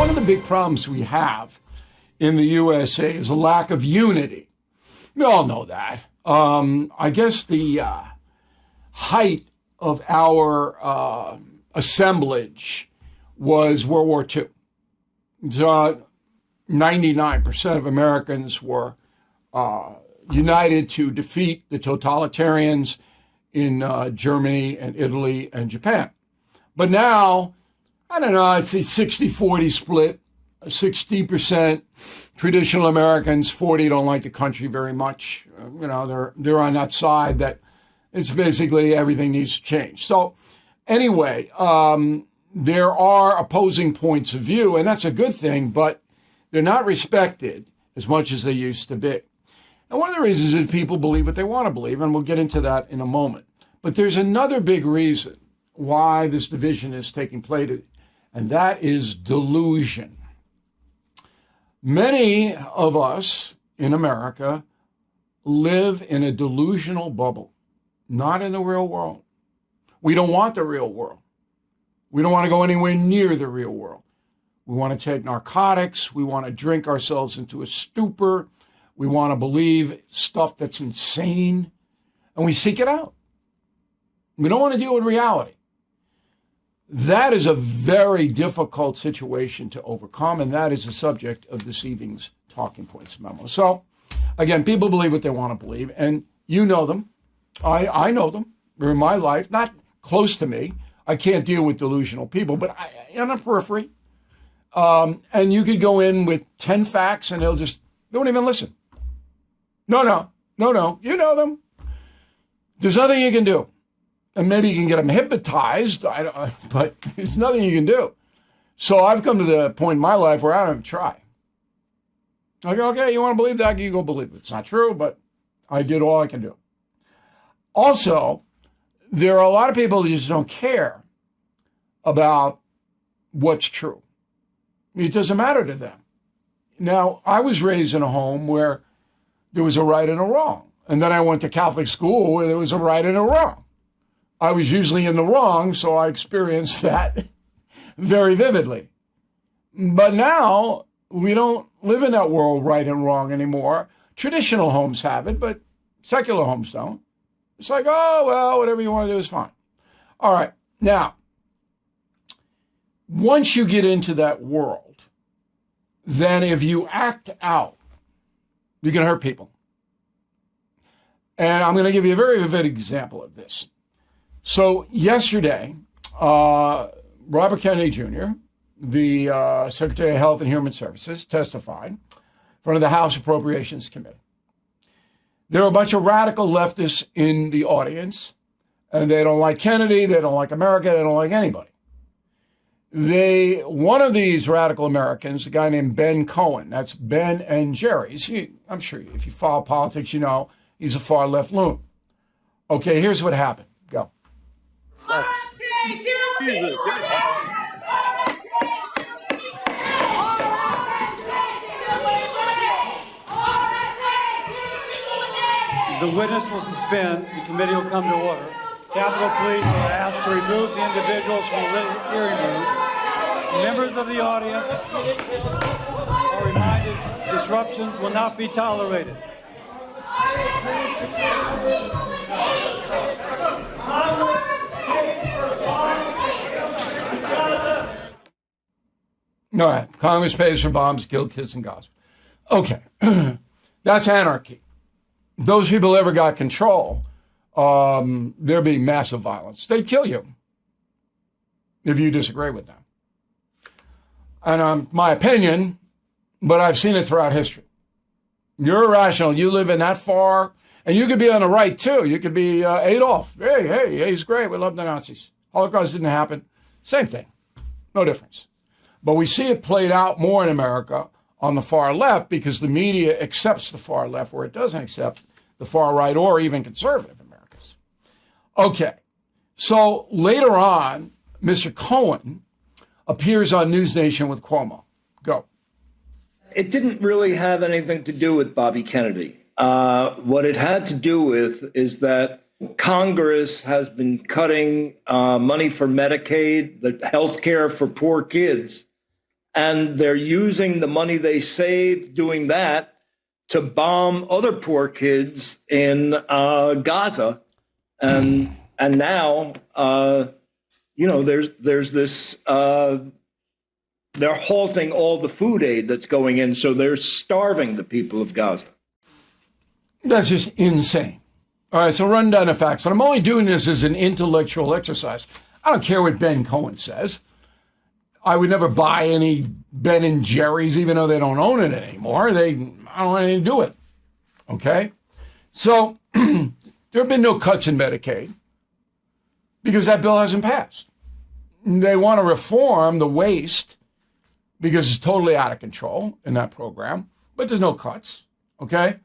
One of the big problems we have in the USA is a lack of unity. We all know that. I guess the height of our assemblage was World War II. 99% of Americans were united to defeat the totalitarians in Germany and Italy and Japan. But now, I don't know, I'd say 60-40 split, 60% traditional Americans, 40 don't like the country very much. They're on that side that it's basically everything needs to change. So anyway, there are opposing points of view, and that's a good thing, but they're not respected as much as they used to be. And one of the reasons is people believe what they want to believe, and we'll get into that in a moment. But there's another big reason why this division is taking place, and that is delusion. Many of us in America live in a delusional bubble, not in the real world. We don't want the real world. We don't want to go anywhere near the real world. We want to take narcotics. We want to drink ourselves into a stupor. We want to believe stuff that's insane, and we seek it out. We don't want to deal with reality. That is a very difficult situation to overcome, and that is the subject of this evening's Talking Points memo. So, again, people believe what they want to believe, and you know them. I know them. They're in my life, not close to me. I can't deal with delusional people, but on the periphery. And you could go in with 10 facts, and they won't even listen. No. You know them. There's nothing you can do. And maybe you can get them hypnotized, but there's nothing you can do. So I've come to the point in my life where I don't even try. I go, okay, you want to believe that? You go believe it. It's not true, but I did all I can do. Also, there are a lot of people who just don't care about what's true. It doesn't matter to them. Now, I was raised in a home where there was a right and a wrong. And then I went to Catholic school where there was a right and a wrong. I was usually in the wrong, so I experienced that very vividly. But now we don't live in that world right and wrong anymore. Traditional homes have it, but secular homes don't. It's like, oh, well, whatever you want to do is fine. All right. Now, once you get into that world, then if you act out, you can hurt people. And I'm going to give you a very vivid example of this. So yesterday, Robert Kennedy Jr., the Secretary of Health and Human Services, testified in front of the House Appropriations Committee. There are a bunch of radical leftists in the audience, and they don't like Kennedy, they don't like America, they don't like anybody. One of these radical Americans, a guy named Ben Cohen, that's Ben and Jerry's. I'm sure if you follow politics, you know he's a far left loon. Okay, here's what happened. Go. The witness will suspend. The committee will come to order. Capitol Police are asked to remove the individuals from the hearing room. Members of the audience are reminded disruptions will not be tolerated. All right. Congress pays for bombs, kill kids in Gaza. Okay. That's anarchy. Those people ever got control, there'd be massive violence. They'd kill you if you disagree with them. And my opinion, but I've seen it throughout history. You're irrational. You live in that far, and you could be on the right, too. You could be Adolf. Hey, he's great. We love the Nazis. Holocaust didn't happen. Same thing. No difference. But we see it played out more in America on the far left because the media accepts the far left where it doesn't accept the far right or even conservative Americans. Okay, so later on, Mr. Cohen appears on News Nation with Cuomo. Go. It didn't really have anything to do with Bobby Kennedy. What it had to do with is that Congress has been cutting money for Medicaid, the health care for poor kids, and they're using the money they saved doing that to bomb other poor kids in Gaza, and now there's this. They're halting all the food aid that's going in, so they're starving the people of Gaza. That's just insane. All right, so run down the facts. And I'm only doing this as an intellectual exercise. I don't care what Ben Cohen says. I would never buy any Ben and Jerry's, even though they don't own it anymore. I don't want anything to do with it. Okay? So there have been no cuts in Medicaid because that bill hasn't passed. They want to reform the waste because it's totally out of control in that program, but there's no cuts. Okay?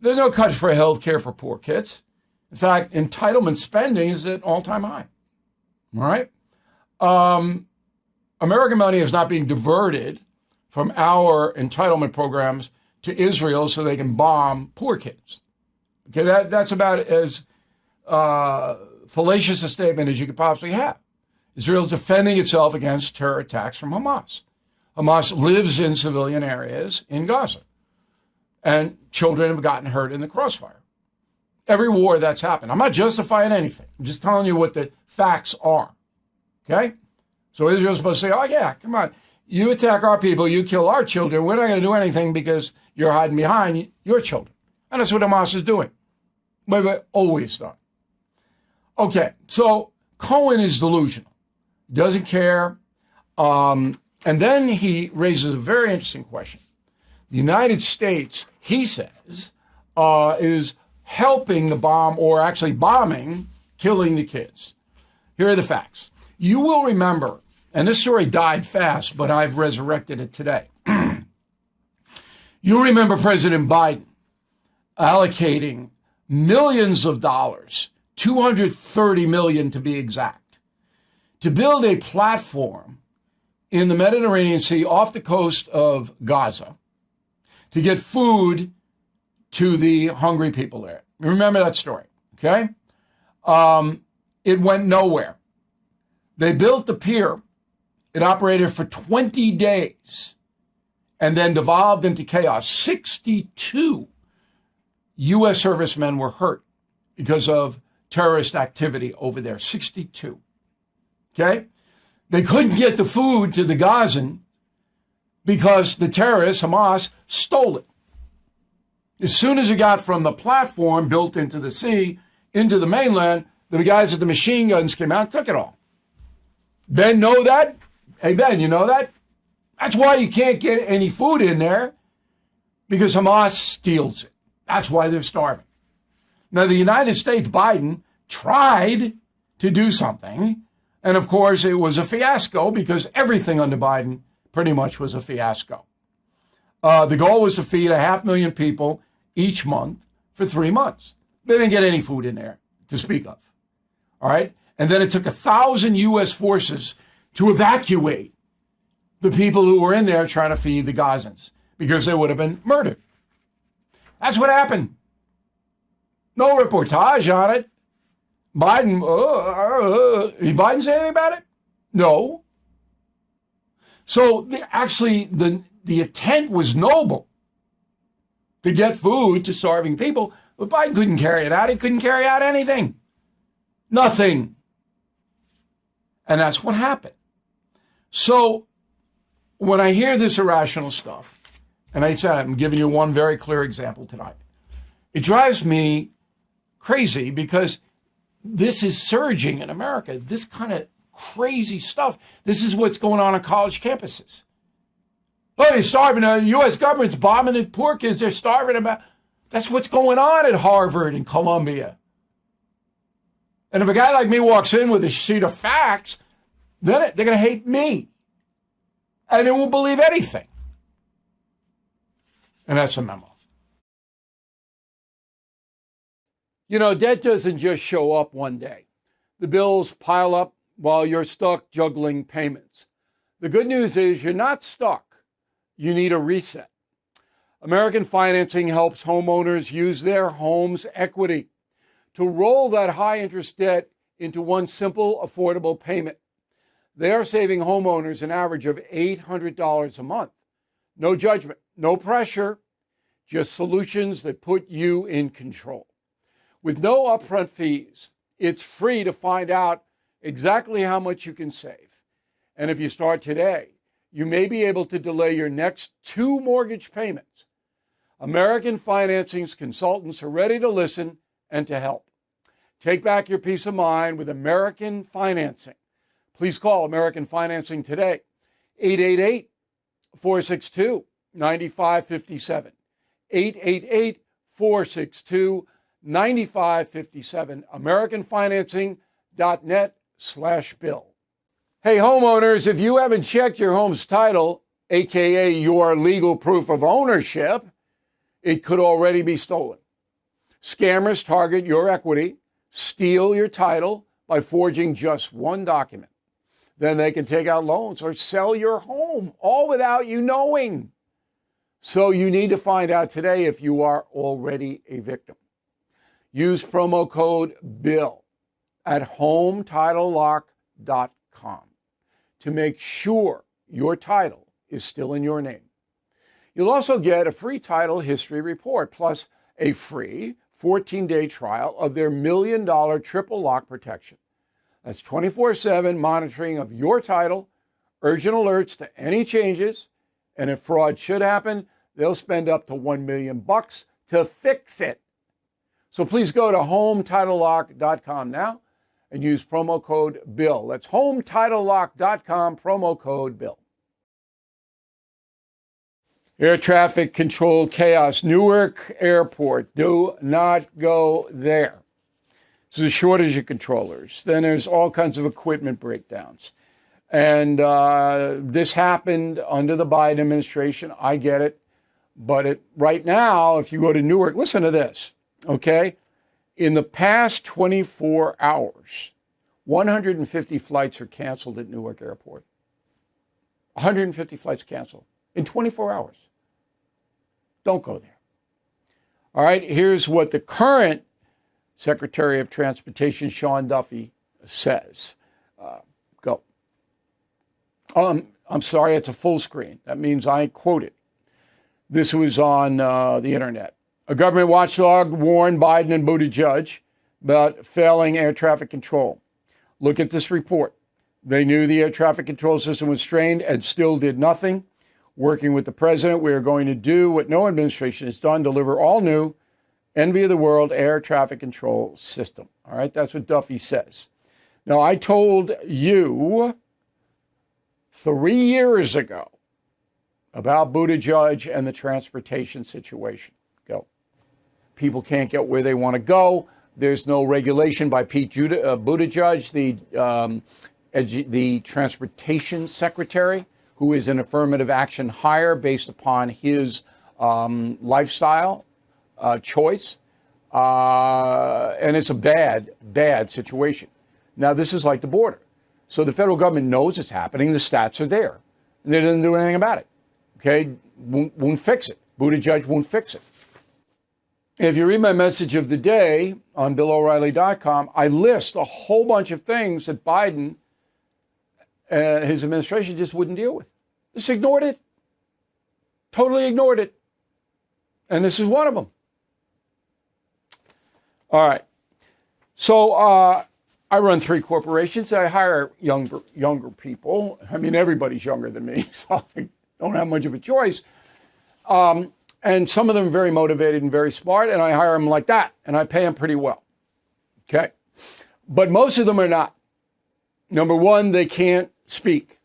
There's no cuts for health care for poor kids. In fact, entitlement spending is at all-time high. All right? American money is not being diverted from our entitlement programs to Israel so they can bomb poor kids. Okay, that's about as fallacious a statement as you could possibly have. Israel's defending itself against terror attacks from Hamas. Hamas lives in civilian areas in Gaza, and children have gotten hurt in the crossfire. Every war that's happened. I'm not justifying anything. I'm just telling you what the facts are. Okay? So Israel's supposed to say, oh, yeah, come on. You attack our people, you kill our children. We're not going to do anything because you're hiding behind your children. And that's what Hamas is doing. We've always done. Okay, so Cohen is delusional. Doesn't care. And then he raises a very interesting question. The United States, he says, is helping the bomb, or actually bombing, killing the kids. Here are the facts. You will remember, and this story died fast, but I've resurrected it today. You'll remember President Biden allocating millions of dollars, $230 million to be exact, to build a platform in the Mediterranean Sea off the coast of Gaza to get food to the hungry people there. Remember that story, okay? It went nowhere. They built the pier. It operated for 20 days and then devolved into chaos. 62 U.S. servicemen were hurt because of terrorist activity over there. 62. Okay? They couldn't get the food to the Gazan because the terrorists, Hamas, stole it. As soon as it got from the platform built into the sea, into the mainland, the guys with the machine guns came out and took it all. Ben, know that? Hey, Ben, you know that? That's why you can't get any food in there, because Hamas steals it. That's why they're starving. Now, the United States, Biden, tried to do something, and of course, it was a fiasco because everything under Biden pretty much was a fiasco. The goal was to feed 500,000 people each month for 3 months. They didn't get any food in there to speak of. All right? And then it took 1,000 U.S. forces to evacuate the people who were in there trying to feed the Gazans because they would have been murdered. That's what happened. No reportage on it. Biden, did Biden say anything about it? No. So the intent was noble to get food to starving people, but Biden couldn't carry it out. He couldn't carry out anything. Nothing. And that's what happened. So when I hear this irrational stuff, and I said I'm giving you one very clear example tonight, it drives me crazy because this is surging in America. This kind of crazy stuff. This is what's going on college campuses. Oh, they're starving. The U.S. government's bombing the poor kids. They're starving them. That's what's going on at Harvard and Columbia. And if a guy like me walks in with a sheet of facts, then they're going to hate me. And they won't believe anything. And that's a memo. You know, debt doesn't just show up one day. The bills pile up while you're stuck juggling payments. The good news is you're not stuck. You need a reset. American Financing helps homeowners use their home's equity to roll that high interest debt into one simple, affordable payment. They are saving homeowners an average of $800 a month. No judgment, no pressure, just solutions that put you in control. With no upfront fees, it's free to find out exactly how much you can save. And if you start today, you may be able to delay your next 2 mortgage payments. American Financing's consultants are ready to listen and to help. Take back your peace of mind with American Financing. Please call American Financing today, 888-462-9557, 888-462-9557, AmericanFinancing.net/bill. Hey homeowners, if you haven't checked your home's title, aka your legal proof of ownership, it could already be stolen. Scammers target your equity, steal your title by forging just one document. Then they can take out loans or sell your home, all without you knowing. So you need to find out today if you are already a victim. Use promo code BILL at HomeTitleLock.com to make sure your title is still in your name. You'll also get a free title history report, plus a free 14-day trial of their $1 million triple lock protection. That's 24/7 monitoring of your title, urgent alerts to any changes, and if fraud should happen, they'll spend up to $1 million to fix it. So please go to HomeTitleLock.com now and use promo code BILL. That's HomeTitleLock.com, promo code BILL. Air traffic control chaos. Newark Airport. Do not go there. There's a shortage of controllers. Then there's all kinds of equipment breakdowns. And this happened under the Biden administration. I get it. But right now, if you go to Newark, listen to this, okay? In the past 24 hours, 150 flights are canceled at Newark Airport. 150 flights canceled in 24 hours. Don't go there. All right, here's what the current Secretary of Transportation, Sean Duffy, says. Go. I'm sorry, it's a full screen. That means I quote it. This was on the internet. A government watchdog warned Biden and Buttigieg about failing air traffic control. Look at this report. They knew the air traffic control system was strained and still did nothing. Working with the president, we are going to do what no administration has done, deliver all new, envy of the world air traffic control system. All right, that's what Duffy says. Now, I told you 3 years ago about Buttigieg and the transportation situation. Go. People can't get where they want to go. There's no regulation by Pete Buttigieg, the transportation secretary, who is an affirmative action hire based upon his lifestyle choice. And it's a bad, bad situation. Now, this is like the border. So the federal government knows it's happening. The stats are there. And they didn't do anything about it. Okay? Won't fix it. Buttigieg won't fix it. If you read my message of the day on BillO'Reilly.com, I list a whole bunch of things that Biden, his administration, just wouldn't deal with. Just ignored it. Totally ignored it. And this is one of them. All right. So I run 3 corporations. I hire younger people. I mean, everybody's younger than me, so I don't have much of a choice. And some of them are very motivated and very smart, and I hire them like that, and I pay them pretty well. Okay? But most of them are not. Number one, they can't speak.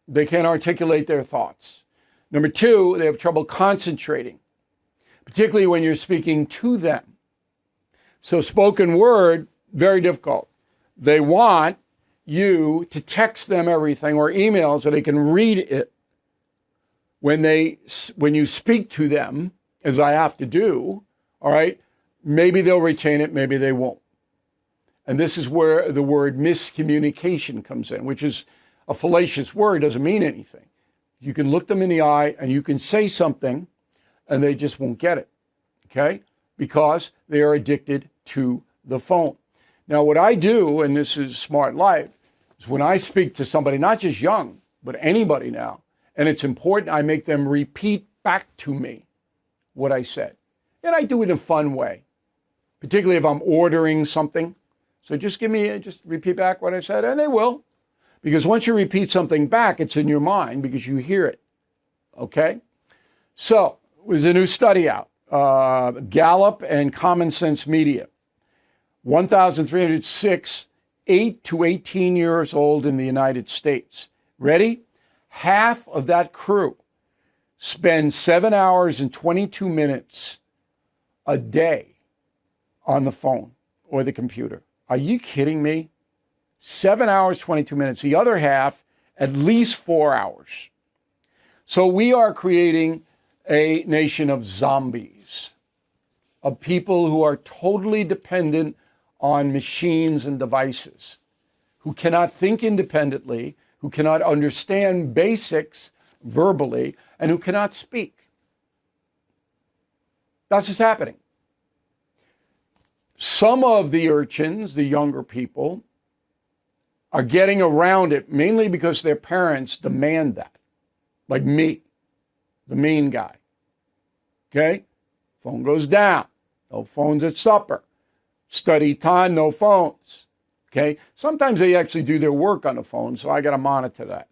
They can't articulate their thoughts. Number two, they have trouble concentrating, particularly when you're speaking to them. So spoken word, very difficult. They want you to text them everything or email so they can read it. When you speak to them, as I have to do, all right, maybe they'll retain it, maybe they won't. And this is where the word miscommunication comes in, which is a fallacious word, doesn't mean anything. You can look them in the eye and you can say something and they just won't get it, okay? Because they are addicted to the phone. Now, what I do, and this is smart life, is when I speak to somebody, not just young, but anybody now, and it's important, I make them repeat back to me what I said. And I do it in a fun way, particularly if I'm ordering something. So just repeat back what I said, and they will. Because once you repeat something back, it's in your mind because you hear it. Okay? So, there's a new study out, Gallup and Common Sense Media. 1,306 8 to 18 years old in the United States. Ready? Half of that crew spend 7 hours and 22 minutes a day on the phone or the computer. Are you kidding me? 7 hours, 22 minutes. The other half, at least 4 hours. So we are creating a nation of zombies, of people who are totally dependent on machines and devices, who cannot think independently, who cannot understand basics verbally, and who cannot speak. That's what's happening. Some of the urchins, the younger people, are getting around it mainly because their parents demand that. Like me, the mean guy. Okay? Phone goes down. No phones at supper. Study time, no phones. Okay? Sometimes they actually do their work on the phone, so I got to monitor that.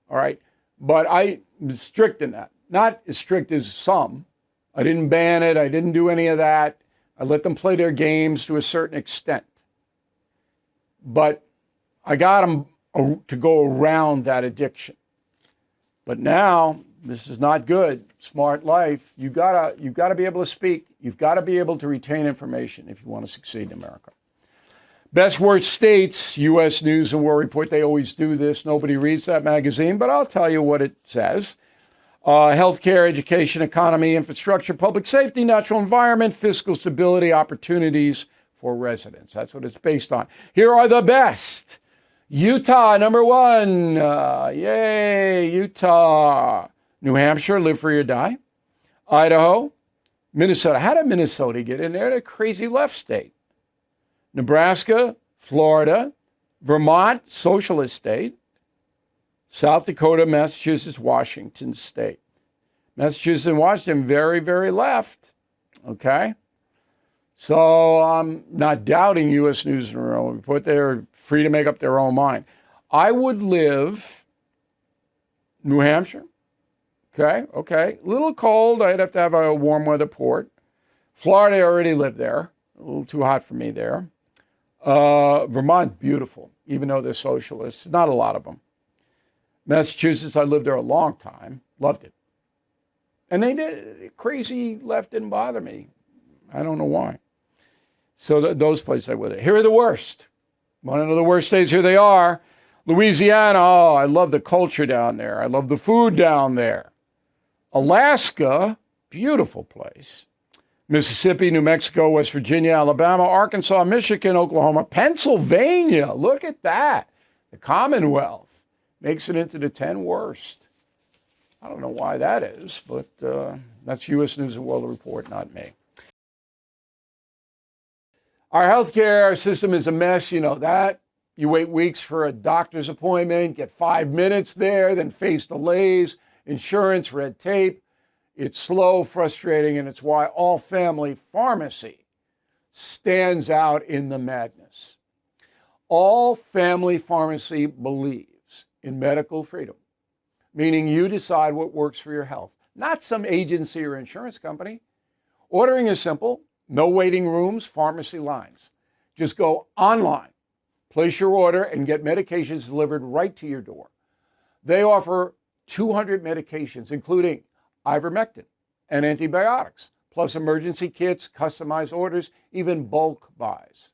All right? But I'm strict in that. Not as strict as some. I didn't ban it. I didn't do any of that. I let them play their games to a certain extent. But I got them to go around that addiction. But now, this is not good. Smart life. You gotta be able to speak. You've got to be able to retain information if you want to succeed in America. Best worst states, U.S. News and World Report. They always do this. Nobody reads that magazine, but I'll tell you what it says. Healthcare, education, economy, infrastructure, public safety, natural environment, fiscal stability, opportunities for residents. That's what it's based on. Here are the best. Utah, number one. Yay, Utah. New Hampshire, live free or die. Idaho. Minnesota. How did Minnesota get in there? They're a crazy left state. Nebraska, Florida. Vermont, socialist state. South Dakota, Massachusetts, Washington state. Massachusetts and Washington, very, very left. Okay? So I'm not doubting U.S. News and World Report. They're free to make up their own mind. I would live New Hampshire. Okay. A little cold. I'd have to have a warm weather port. Florida, I already lived there. A little too hot for me there. Vermont, beautiful, even though they're socialists. Not a lot of them. Massachusetts, I lived there a long time. Loved it. And they did. Crazy left didn't bother me. I don't know why. So those places I would. Here are the worst. One of the worst states, here they are. Louisiana, oh, I love the culture down there. I love the food down there. Alaska, beautiful place. Mississippi, New Mexico, West Virginia, Alabama, Arkansas, Michigan, Oklahoma, Pennsylvania. Look at that. The Commonwealth makes it into the 10 worst. I don't know why that is, but that's U.S. News and World Report, not me. Our healthcare system is a mess, you know that. You wait weeks for a doctor's appointment, get 5 minutes there, then face delays, insurance, red tape. It's slow, frustrating, and it's why all family pharmacy stands out in the madness. All family pharmacy believes in medical freedom, meaning you decide what works for your health, not some agency or insurance company. Ordering is simple. No waiting rooms, pharmacy lines. Just go online, place your order, and get medications delivered right to your door. They offer 200 medications, including ivermectin and antibiotics, plus emergency kits, customized orders, even bulk buys.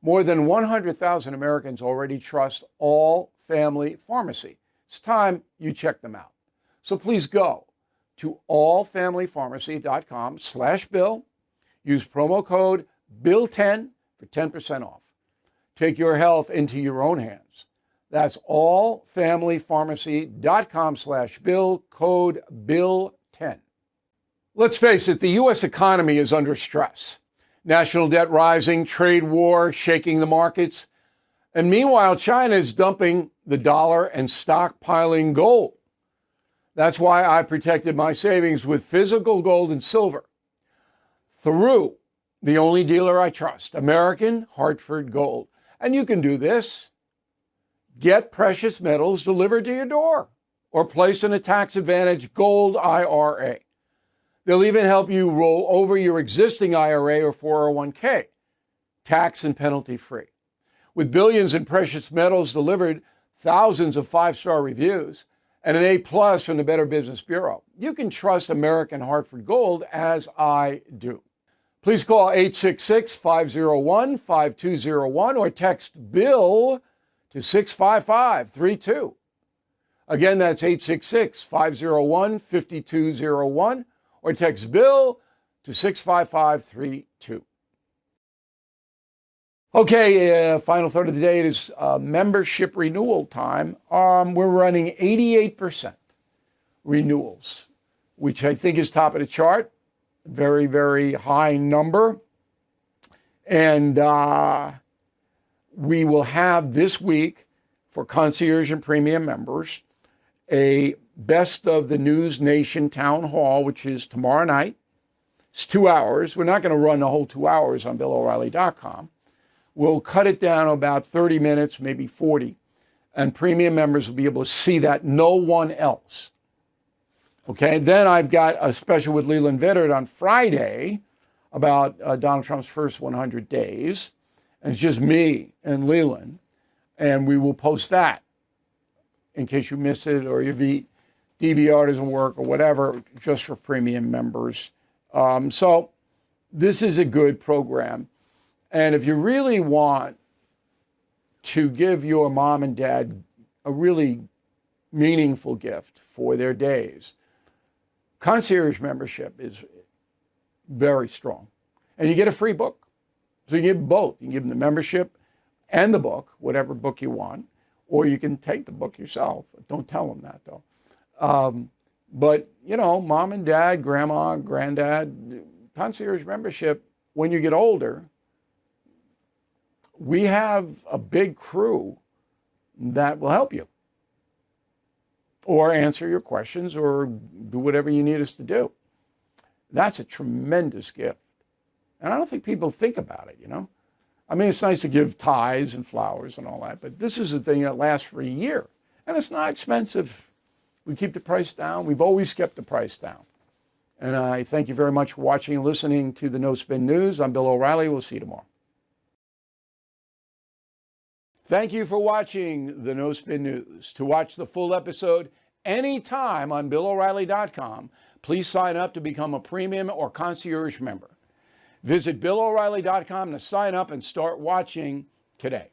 More than 100,000 Americans already trust All Family Pharmacy. It's time you check them out. So please go to allfamilypharmacy.com/Bill. Use promo code BILL10 for 10% off. Take your health into your own hands. That's allfamilypharmacy.com/Bill, code BILL10. Let's face it, the U.S. economy is under stress. National debt rising, trade war shaking the markets. And meanwhile, China is dumping the dollar and stockpiling gold. That's why I protected my savings with physical gold and silver through the only dealer I trust, American Hartford Gold. And you can do this. Get precious metals delivered to your door or place in a tax-advantaged gold IRA. They'll even help you roll over your existing IRA or 401k, tax and penalty free. With billions in precious metals delivered, thousands of 5-star reviews, and an A+ from the Better Business Bureau, you can trust American Hartford Gold as I do. Please call 866-501-5201 or text BILL to 65532. Again, that's 866-501-5201 or text BILL to 65532. Okay, final third of the day, it is membership renewal time. We're running 88% renewals, which I think is top of the chart. Very, very high number. And we will have this week for Concierge and Premium members a Best of the News Nation Town Hall, which is tomorrow night. It's 2 hours. We're not going to run the whole 2 hours on BillO'Reilly.com. We'll cut it down to about 30 minutes, maybe 40. And premium members will be able to see that. No one else. Okay, then I've got a special with Leland Vittert on Friday about Donald Trump's first 100 days. And it's just me and Leland. And we will post that in case you miss it or your DVR doesn't work or whatever, just for premium members. So this is a good program. And if you really want to give your mom and dad a really meaningful gift for their days, Concierge membership is very strong. And you get a free book. So you give both. You can give them the membership and the book, whatever book you want, or you can take the book yourself. Don't tell them that, though. But, you know, mom and dad, grandma, granddad, Concierge membership, when you get older, we have a big crew that will help you or answer your questions or do whatever you need us to do. That's a tremendous gift. And I don't think people think about it, you know. I mean, it's nice to give ties and flowers and all that, but this is a thing that lasts for a year. And it's not expensive. We keep the price down. We've always kept the price down. And I thank you very much for watching and listening to the No Spin News. I'm Bill O'Reilly. We'll see you tomorrow. Thank you for watching the No Spin News. To watch the full episode anytime on BillO'Reilly.com, please sign up to become a premium or concierge member. Visit BillO'Reilly.com to sign up and start watching today.